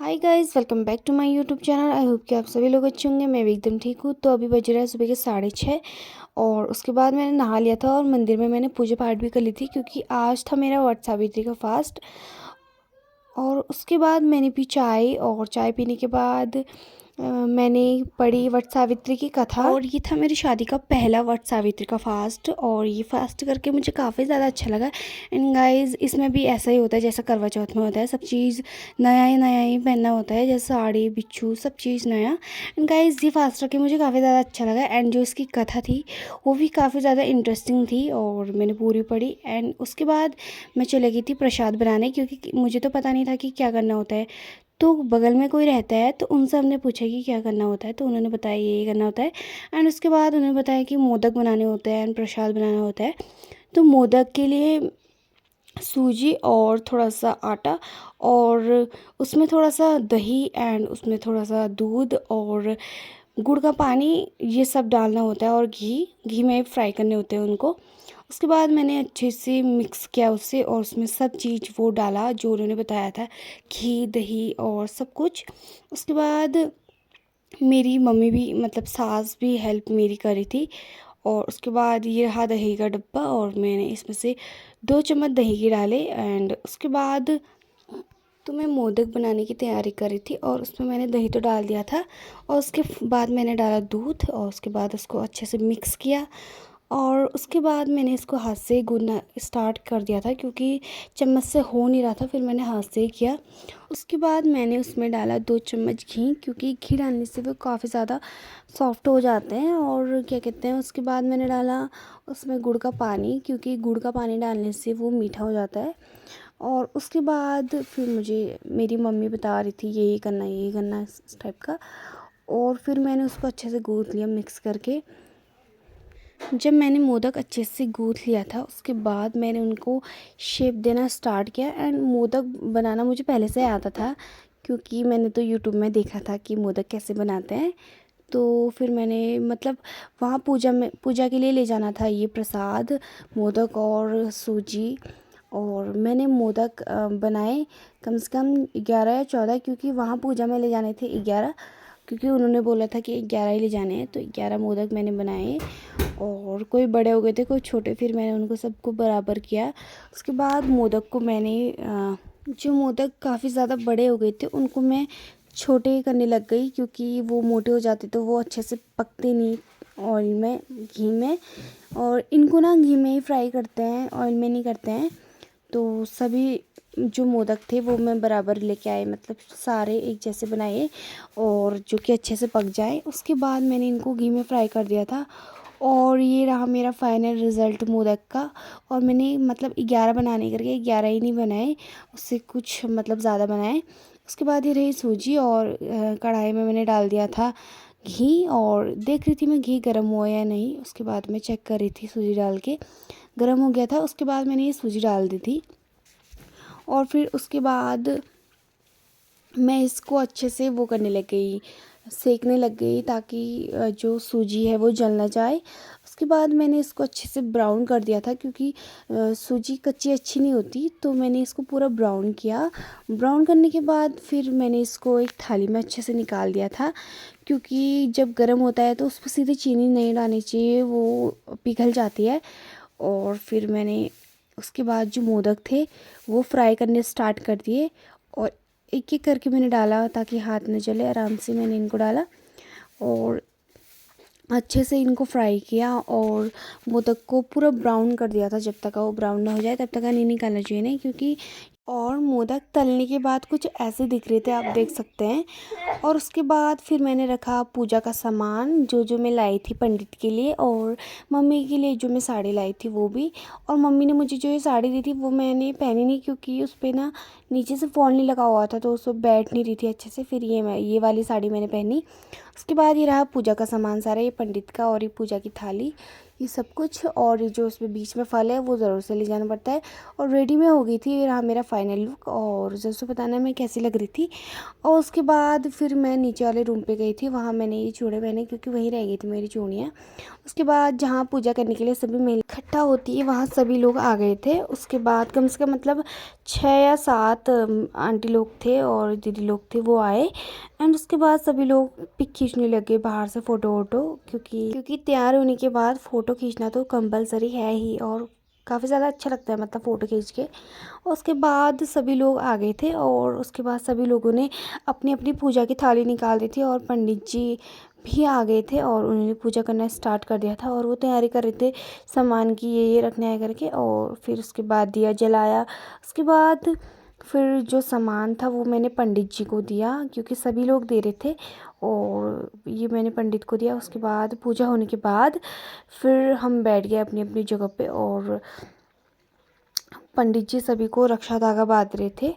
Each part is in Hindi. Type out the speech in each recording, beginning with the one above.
Hi guys, welcome back to my YouTube channel. I hope कि आप सभी लोग अच्छे होंगे। मैं भी एकदम ठीक हूँ। तो अभी बज रहा है सुबह के 6:30 और उसके बाद मैंने नहा लिया था और मंदिर में मैंने पूजा पाठ भी कर ली थी क्योंकि आज था मेरा वट सावित्री का फास्ट। और उसके बाद मैंने पी चाय और चाय पीने के बाद मैंने पढ़ी वट सावित्री की कथा। और ये था मेरी शादी का पहला वट सावित्री का फास्ट और ये फास्ट करके मुझे काफ़ी ज़्यादा अच्छा लगा। एंड गाइस, इसमें भी ऐसा ही होता है जैसा करवा चौथ में होता है, सब चीज़ नया ही पहनना होता है, जैसे साड़ी बिच्छू सब चीज़ नया। एंड गाइस, ये फास्ट करके मुझे काफ़ी ज़्यादा अच्छा लगा। एंड जो इसकी कथा थी वो भी काफ़ी ज़्यादा इंटरेस्टिंग थी और मैंने पूरी पढ़ी। एंड उसके बाद मैं चली गई थी प्रसाद बनाने क्योंकि मुझे तो पता नहीं था कि क्या करना होता है। तो बगल में कोई रहता है तो उनसे हमने पूछा कि क्या करना होता है, तो उन्होंने बताया ये करना होता है। एंड उसके बाद उन्होंने बताया कि मोदक बनाने होते हैं एंड प्रसाद बनाना होता है। तो मोदक के लिए सूजी और थोड़ा सा आटा और उसमें थोड़ा सा दही एंड उसमें थोड़ा सा दूध और गुड़ का पानी, ये सब डालना होता है और घी में फ्राई करने होते हैं उनको। उसके बाद मैंने अच्छे से मिक्स किया उससे और उसमें सब चीज़ वो डाला जो उन्होंने बताया था, घी दही और सब कुछ। उसके बाद मेरी मम्मी भी मतलब सास भी हेल्प मेरी करी थी। और उसके बाद ये रहा दही का डब्बा और मैंने इसमें से 2 चम्मच दही के डाले। एंड उसके बाद तो मैं मोदक बनाने की तैयारी कर रही थी और उसमें मैंने दही तो डाल दिया था और उसके बाद मैंने डाला दूध और उसके बाद उसको अच्छे से मिक्स किया। और उसके बाद मैंने इसको हाथ से गूंदना स्टार्ट कर दिया था क्योंकि चम्मच से हो नहीं रहा था, फिर मैंने हाथ से ही किया। उसके बाद मैंने उसमें डाला 2 चम्मच घी क्योंकि घी डालने से वो काफ़ी ज़्यादा सॉफ्ट हो जाते हैं। और क्या कहते हैं, उसके बाद मैंने डाला उसमें गुड़ का पानी क्योंकि गुड़ का पानी डालने से वो मीठा हो जाता है। और उसके बाद फिर मुझे मेरी मम्मी बता रही थी यही करना इस टाइप का। और फिर मैंने उसको अच्छे से गूँथ लिया मिक्स करके। जब मैंने मोदक अच्छे से गूँथ लिया था उसके बाद मैंने उनको शेप देना स्टार्ट किया। एंड मोदक बनाना मुझे पहले से आता था क्योंकि मैंने तो यूट्यूब में देखा था कि मोदक कैसे बनाते हैं। तो फिर मैंने मतलब वहाँ पूजा के लिए ले जाना था ये प्रसाद, मोदक और सूजी। और मैंने मोदक बनाए कम से कम 11 या 14 क्योंकि वहाँ पूजा में ले जाने थे 11, क्योंकि उन्होंने बोला था कि 11 ही ले जाने हैं। तो 11 मोदक मैंने बनाए और कोई बड़े हो गए थे कोई छोटे, फिर मैंने उनको सबको बराबर किया। उसके बाद मोदक को मैंने जो मोदक काफ़ी ज़्यादा बड़े हो गए थे उनको मैं छोटे करने लग गई क्योंकि वो मोटे हो जाते तो वो अच्छे से पकते नहीं ऑयल में, घी में। और इनको ना घी में ही फ्राई करते हैं, ऑयल में नहीं करते हैं। तो सभी जो मोदक थे वो मैं बराबर लेके आए, मतलब सारे एक जैसे बनाए और जो कि अच्छे से पक जाए। उसके बाद मैंने इनको घी में फ्राई कर दिया था और ये रहा मेरा फाइनल रिज़ल्ट मोदक का। और मैंने मतलब 11 बनाने करके 11 ही नहीं बनाए, उससे कुछ मतलब ज़्यादा बनाए। उसके बाद ये रही सूजी और कढ़ाई में मैंने डाल दिया था घी और देख रही थी मैं घी गर्म हुआ या नहीं। उसके बाद मैं चेक कर रही थी सूजी डाल के, गर्म हो गया था। उसके बाद मैंने ये सूजी डाल दी थी और फिर उसके बाद मैं इसको अच्छे से वो करने लग गई, सेकने लग गई ताकि जो सूजी है वो जल ना जाए। उसके बाद मैंने इसको अच्छे से ब्राउन कर दिया था क्योंकि सूजी कच्ची अच्छी नहीं होती, तो मैंने इसको पूरा ब्राउन किया। ब्राउन करने के बाद फिर मैंने इसको एक थाली में अच्छे से निकाल दिया था क्योंकि जब गर्म होता है तो उस पर सीधे चीनी नहीं डालनी चाहिए, वो पिघल जाती है। और फिर मैंने उसके बाद जो मोदक थे वो फ्राई करने स्टार्ट कर दिए और एक एक करके मैंने डाला ताकि हाथ न जले, आराम से मैंने इनको डाला और अच्छे से इनको फ्राई किया। और मोदक को पूरा ब्राउन कर दिया था, जब तक वो ब्राउन ना हो जाए तब तक नहीं निकालना चाहिए नहीं क्योंकि। और मोदक तलने के बाद कुछ ऐसे दिख रहे थे, आप देख सकते हैं। और उसके बाद फिर मैंने रखा पूजा का सामान जो जो मैं लाई थी पंडित के लिए और मम्मी के लिए जो मैं साड़ी लाई थी वो भी। और मम्मी ने मुझे जो ये साड़ी दी थी वो मैंने पहनी नहीं क्योंकि उस पर ना नीचे से फॉल नहीं लगा हुआ था तो उस पर बैठ नहीं रही थी अच्छे से, फिर ये वाली साड़ी मैंने पहनी। उसके बाद ये रहा पूजा का सामान सारा, ये पंडित का और ये पूजा की थाली, ये सब कुछ, और ये जो उसमें बीच में फल है वो ज़रूर से ले जाना पड़ता है। और रेडी में हो गई थी, ये रहा मेरा फाइनल लुक, और जैसे बताना मैं कैसी लग रही थी। और उसके बाद फिर मैं नीचे वाले रूम पे गई थी, वहाँ मैंने ये चूड़े पहने क्योंकि वहीं रह गई थी मेरी चूड़ियाँ। उसके बाद जहाँ पूजा करने के लिए सभी मेल इकट्ठा होती है वहाँ सभी लोग आ गए थे। उसके बाद कम से कम मतलब 6 या 7 आंटी लोग थे और दीदी लोग थे, वो आए। एंड उसके बाद सभी लोग पिक खींचने लगे बाहर से, फ़ोटो वोटो, क्योंकि तैयार होने के बाद फ़ोटो खींचना तो कंपलसरी है ही, और काफ़ी ज़्यादा अच्छा लगता है मतलब फ़ोटो खींच के। उसके बाद सभी लोग आ गए थे, और उसके बाद सभी लोगों ने अपनी अपनी पूजा की थाली निकाल दी थी, और पंडित जी भी आ गए थे और उन्होंने पूजा करना स्टार्ट कर दिया था। और वो तैयारी कर रहे थे सामान की, ये रखना है करके। और फिर उसके बाद दिया जलाया। उसके बाद फिर जो सामान था वो मैंने पंडित जी को दिया, क्योंकि सभी लोग दे रहे थे, और ये मैंने पंडित को दिया। उसके बाद पूजा होने के बाद फिर हम बैठ गए अपनी अपनी जगह पे, और पंडित जी सभी को रक्षा धागा बांध रहे थे।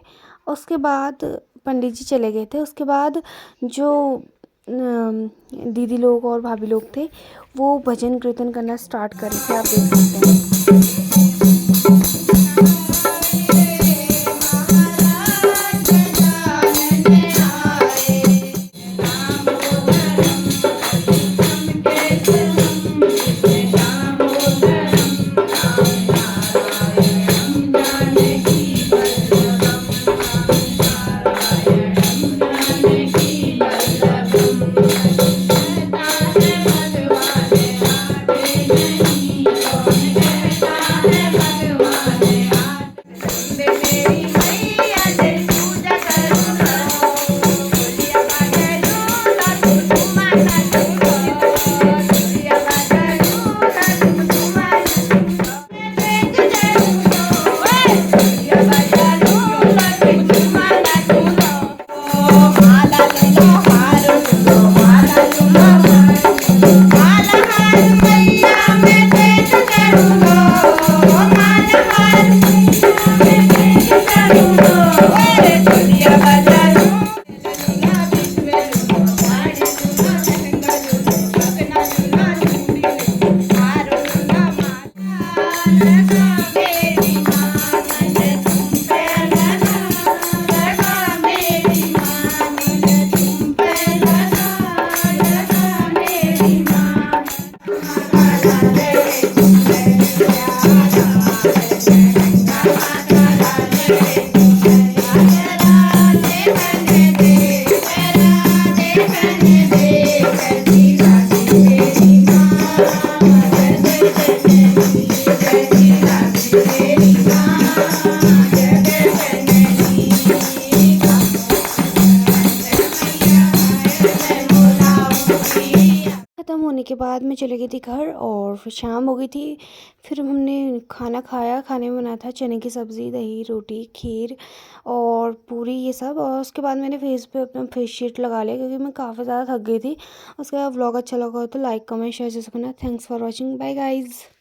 उसके बाद पंडित जी चले गए थे। उसके बाद जो दीदी लोग और भाभी लोग थे वो भजन कीर्तन करना स्टार्ट कर रहे थे, आप देख सकते हैं। ख़त्म होने के बाद मैं चली गई थी घर, और फिर शाम हो गई थी। फिर हमने खाना खाया। खाने में बना था चने की सब्ज़ी, दही, रोटी, खीर और पूरी, ये सब। और उसके बाद मैंने फेस पे अपना फेस शीट लगा लिया क्योंकि मैं काफ़ी ज़्यादा थक गई थी। उसके बाद व्लॉग अच्छा लगा हो तो लाइक कमेंट शेयर जैसे करना। Thanks for watching, bye guys.